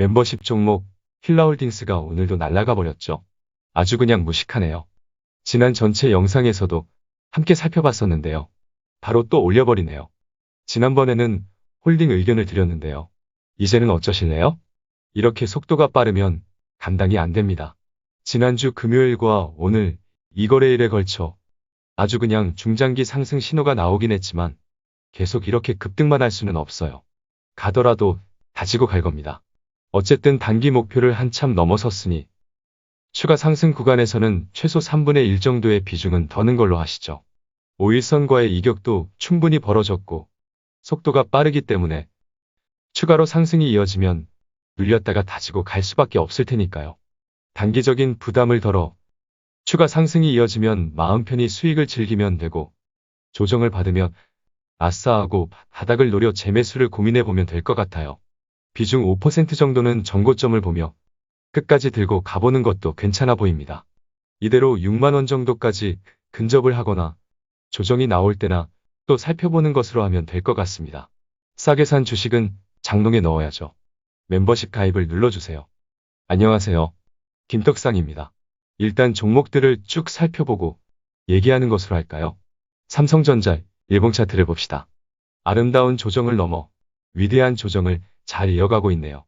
멤버십 종목 힐라홀딩스가 오늘도 날아가 버렸죠. 아주 그냥 무식하네요. 지난 전체 영상에서도 함께 살펴봤었는데요. 바로 또 올려버리네요. 지난번에는 홀딩 의견을 드렸는데요. 이제는 어쩌실래요? 이렇게 속도가 빠르면 감당이 안 됩니다. 지난주 금요일과 오늘 이 거래일에 걸쳐 아주 그냥 중장기 상승 신호가 나오긴 했지만 계속 이렇게 급등만 할 수는 없어요. 가더라도 다지고 갈 겁니다. 어쨌든 단기 목표를 한참 넘어섰으니 추가 상승 구간에서는 최소 3분의 1 정도의 비중은 더는 걸로 하시죠. 5일선과의 이격도 충분히 벌어졌고 속도가 빠르기 때문에 추가로 상승이 이어지면 눌렸다가 다지고 갈 수밖에 없을 테니까요. 단기적인 부담을 덜어 추가 상승이 이어지면 마음 편히 수익을 즐기면 되고 조정을 받으면 아싸하고 바닥을 노려 재매수를 고민해보면 될 것 같아요. 비중 5% 정도는 전고점을 보며 끝까지 들고 가보는 것도 괜찮아 보입니다. 이대로 6만원 정도까지 근접을 하거나 조정이 나올 때나 또 살펴보는 것으로 하면 될 것 같습니다. 싸게 산 주식은 장롱에 넣어야죠. 멤버십 가입을 눌러주세요. 안녕하세요. 김떡상입니다. 일단 종목들을 쭉 살펴보고 얘기하는 것으로 할까요? 삼성전자 일봉 차트를 봅시다. 아름다운 조정을 넘어 위대한 조정을 잘 이어가고 있네요.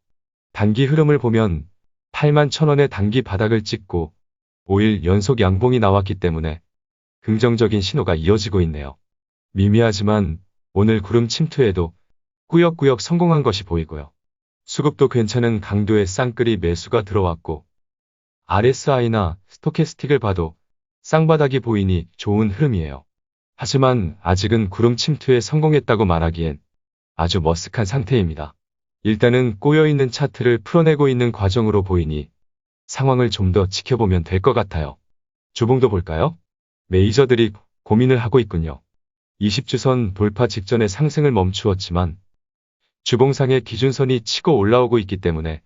단기 흐름을 보면 81,000원의 단기 바닥을 찍고 5일 연속 양봉이 나왔기 때문에 긍정적인 신호가 이어지고 있네요. 미미하지만 오늘 구름 침투에도 꾸역꾸역 성공한 것이 보이고요. 수급도 괜찮은 강도의 쌍끌이 매수가 들어왔고 RSI나 스토캐스틱을 봐도 쌍바닥이 보이니 좋은 흐름이에요. 하지만 아직은 구름 침투에 성공했다고 말하기엔 아주 머쓱한 상태입니다. 일단은 꼬여있는 차트를 풀어내고 있는 과정으로 보이니 상황을 좀 더 지켜보면 될 것 같아요. 주봉도 볼까요? 메이저들이 고민을 하고 있군요. 20주선 돌파 직전에 상승을 멈추었지만 주봉상의 기준선이 치고 올라오고 있기 때문에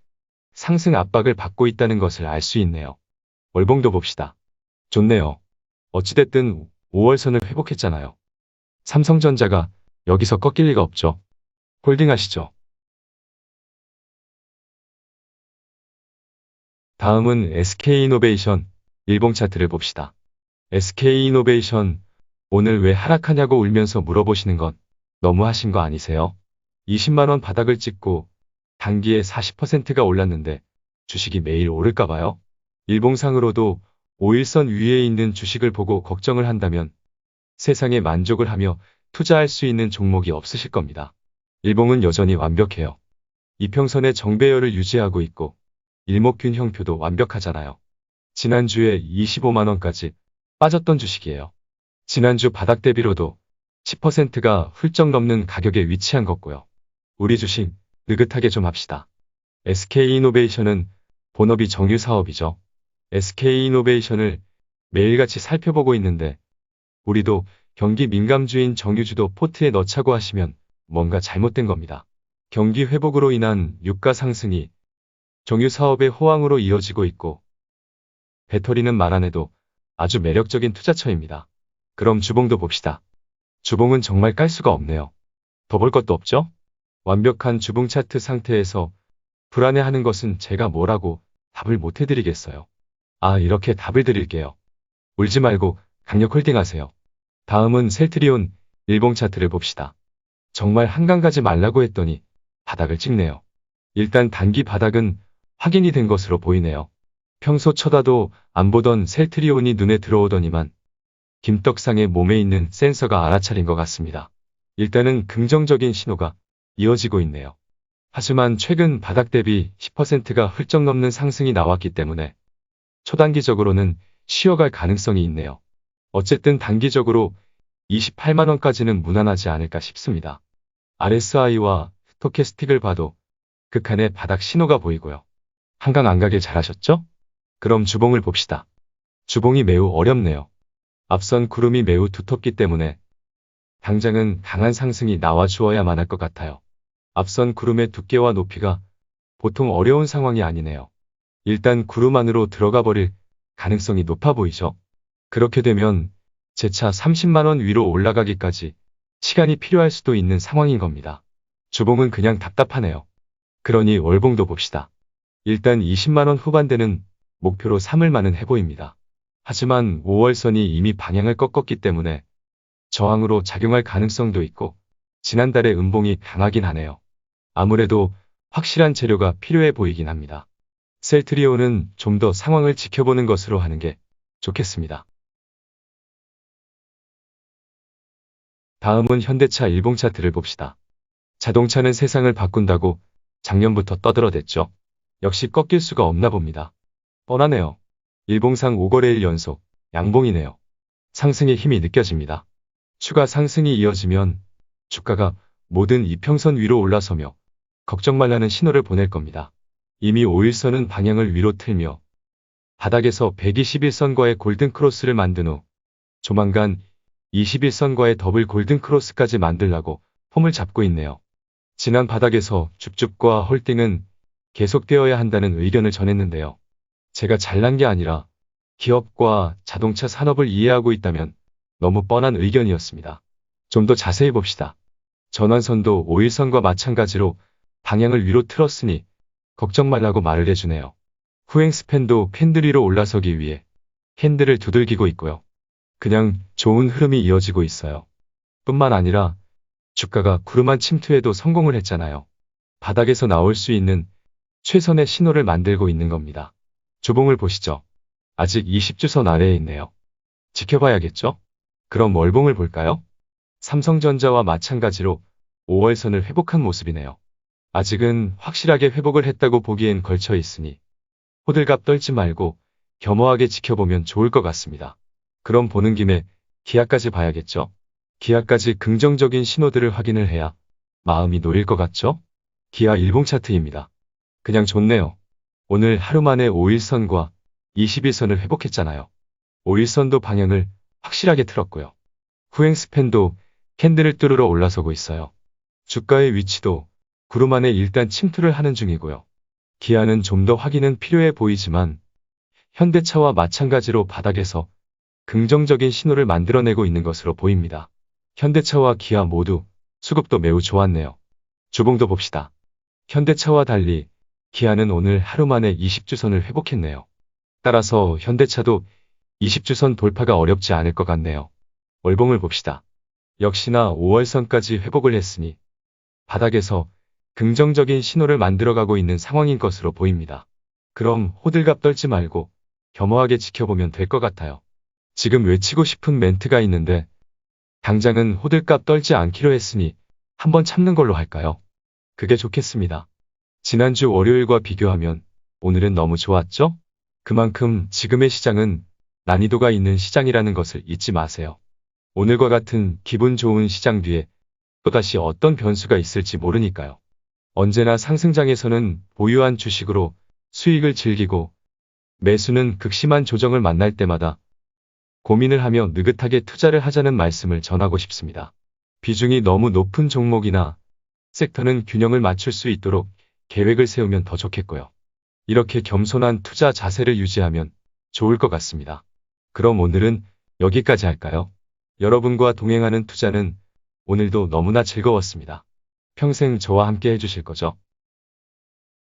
상승 압박을 받고 있다는 것을 알 수 있네요. 월봉도 봅시다. 좋네요. 어찌됐든 5월선을 회복했잖아요. 삼성전자가 여기서 꺾일 리가 없죠. 홀딩하시죠. 다음은 SK이노베이션 일봉 차트를 봅시다. SK이노베이션 오늘 왜 하락하냐고 울면서 물어보시는 건 너무하신 거 아니세요? 20만원 바닥을 찍고 단기에 40%가 올랐는데 주식이 매일 오를까봐요? 일봉상으로도 5일선 위에 있는 주식을 보고 걱정을 한다면 세상에 만족을 하며 투자할 수 있는 종목이 없으실 겁니다. 일봉은 여전히 완벽해요. 이평선의 정배열을 유지하고 있고 일목균형표도 완벽하잖아요. 지난주에 25만원까지 빠졌던 주식이에요. 지난주 바닥 대비로도 10%가 훌쩍 넘는 가격에 위치한 거고요. 우리 주식 느긋하게 좀 합시다. SK이노베이션은 본업이 정유 사업이죠. SK이노베이션을 매일같이 살펴보고 있는데 우리도 경기 민감주인 정유주도 포트에 넣자고 하시면 뭔가 잘못된 겁니다. 경기 회복으로 인한 유가 상승이 정유 사업의 호황으로 이어지고 있고 배터리는 말 안 해도 아주 매력적인 투자처입니다. 그럼 주봉도 봅시다. 주봉은 정말 깔 수가 없네요. 더 볼 것도 없죠? 완벽한 주봉 차트 상태에서 불안해하는 것은 제가 뭐라고 답을 못 해드리겠어요. 이렇게 답을 드릴게요. 울지 말고 강력 홀딩하세요. 다음은 셀트리온 일봉 차트를 봅시다. 정말 한강 가지 말라고 했더니 바닥을 찍네요. 일단 단기 바닥은 확인이 된 것으로 보이네요. 평소 쳐다도 안 보던 셀트리온이 눈에 들어오더니만 김떡상의 몸에 있는 센서가 알아차린 것 같습니다. 일단은 긍정적인 신호가 이어지고 있네요. 하지만 최근 바닥 대비 10%가 훌쩍 넘는 상승이 나왔기 때문에 초단기적으로는 쉬어갈 가능성이 있네요. 어쨌든 단기적으로 28만원까지는 무난하지 않을까 싶습니다. RSI와 스토캐스틱을 봐도 극한의 바닥 신호가 보이고요. 한강 안 가길 잘하셨죠? 그럼 주봉을 봅시다. 주봉이 매우 어렵네요. 앞선 구름이 매우 두텁기 때문에 당장은 강한 상승이 나와주어야만 할 것 같아요. 앞선 구름의 두께와 높이가 보통 어려운 상황이 아니네요. 일단 구름 안으로 들어가 버릴 가능성이 높아 보이죠? 그렇게 되면 재차 30만원 위로 올라가기까지 시간이 필요할 수도 있는 상황인 겁니다. 주봉은 그냥 답답하네요. 그러니 월봉도 봅시다. 일단 20만 원 후반대는 목표로 삼을 만은 해 보입니다. 하지만 5월선이 이미 방향을 꺾었기 때문에 저항으로 작용할 가능성도 있고 지난달의 음봉이 강하긴 하네요. 아무래도 확실한 재료가 필요해 보이긴 합니다. 셀트리온은 좀 더 상황을 지켜보는 것으로 하는 게 좋겠습니다. 다음은 현대차 일봉 차트를 봅시다. 자동차는 세상을 바꾼다고 작년부터 떠들어댔죠. 역시 꺾일 수가 없나 봅니다. 뻔하네요. 일봉상 5거래일 연속 양봉이네요. 상승의 힘이 느껴집니다. 추가 상승이 이어지면 주가가 모든 이평선 위로 올라서며 걱정 말라는 신호를 보낼 겁니다. 이미 5일선은 방향을 위로 틀며 바닥에서 121선과의 골든 크로스를 만든 후 조만간 21선과의 더블 골든 크로스까지 만들라고 폼을 잡고 있네요. 지난 바닥에서 줍줍과 홀딩은 계속되어야 한다는 의견을 전했는데요. 제가 잘난 게 아니라 기업과 자동차 산업을 이해하고 있다면 너무 뻔한 의견이었습니다. 좀 더 자세히 봅시다. 전환선도 5일선과 마찬가지로 방향을 위로 틀었으니 걱정 말라고 말을 해주네요. 후행스팬도 캔들 위로 올라서기 위해 핸들을 두들기고 있고요. 그냥 좋은 흐름이 이어지고 있어요. 뿐만 아니라 주가가 구름한 침투에도 성공을 했잖아요. 바닥에서 나올 수 있는 최선의 신호를 만들고 있는 겁니다. 주봉을 보시죠. 아직 20주선 아래에 있네요. 지켜봐야겠죠? 그럼 월봉을 볼까요? 삼성전자와 마찬가지로 5월선을 회복한 모습이네요. 아직은 확실하게 회복을 했다고 보기엔 걸쳐 있으니 호들갑 떨지 말고 겸허하게 지켜보면 좋을 것 같습니다. 그럼 보는 김에 기아까지 봐야겠죠? 기아까지 긍정적인 신호들을 확인을 해야 마음이 놓일 것 같죠? 기아 일봉 차트입니다. 그냥 좋네요. 오늘 하루 만에 5일선과 21선을 회복했잖아요. 5일선도 방향을 확실하게 틀었고요. 후행스팬도 캔들을 뚫으러 올라서고 있어요. 주가의 위치도 구름 안에 일단 침투를 하는 중이고요. 기아는 좀 더 확인은 필요해 보이지만 현대차와 마찬가지로 바닥에서 긍정적인 신호를 만들어내고 있는 것으로 보입니다. 현대차와 기아 모두 수급도 매우 좋았네요. 주봉도 봅시다. 현대차와 달리 기아는 오늘 하루 만에 20주선을 회복했네요. 따라서 현대차도 20주선 돌파가 어렵지 않을 것 같네요. 월봉을 봅시다. 역시나 5월선까지 회복을 했으니 바닥에서 긍정적인 신호를 만들어가고 있는 상황인 것으로 보입니다. 그럼 호들갑 떨지 말고 겸허하게 지켜보면 될 것 같아요. 지금 외치고 싶은 멘트가 있는데 당장은 호들갑 떨지 않기로 했으니 한번 참는 걸로 할까요? 그게 좋겠습니다. 지난주 월요일과 비교하면 오늘은 너무 좋았죠? 그만큼 지금의 시장은 난이도가 있는 시장이라는 것을 잊지 마세요. 오늘과 같은 기분 좋은 시장 뒤에 또다시 어떤 변수가 있을지 모르니까요. 언제나 상승장에서는 보유한 주식으로 수익을 즐기고 매수는 극심한 조정을 만날 때마다 고민을 하며 느긋하게 투자를 하자는 말씀을 전하고 싶습니다. 비중이 너무 높은 종목이나 섹터는 균형을 맞출 수 있도록 계획을 세우면 더 좋겠고요. 이렇게 겸손한 투자 자세를 유지하면 좋을 것 같습니다. 그럼 오늘은 여기까지 할까요? 여러분과 동행하는 투자는 오늘도 너무나 즐거웠습니다. 평생 저와 함께 해주실 거죠?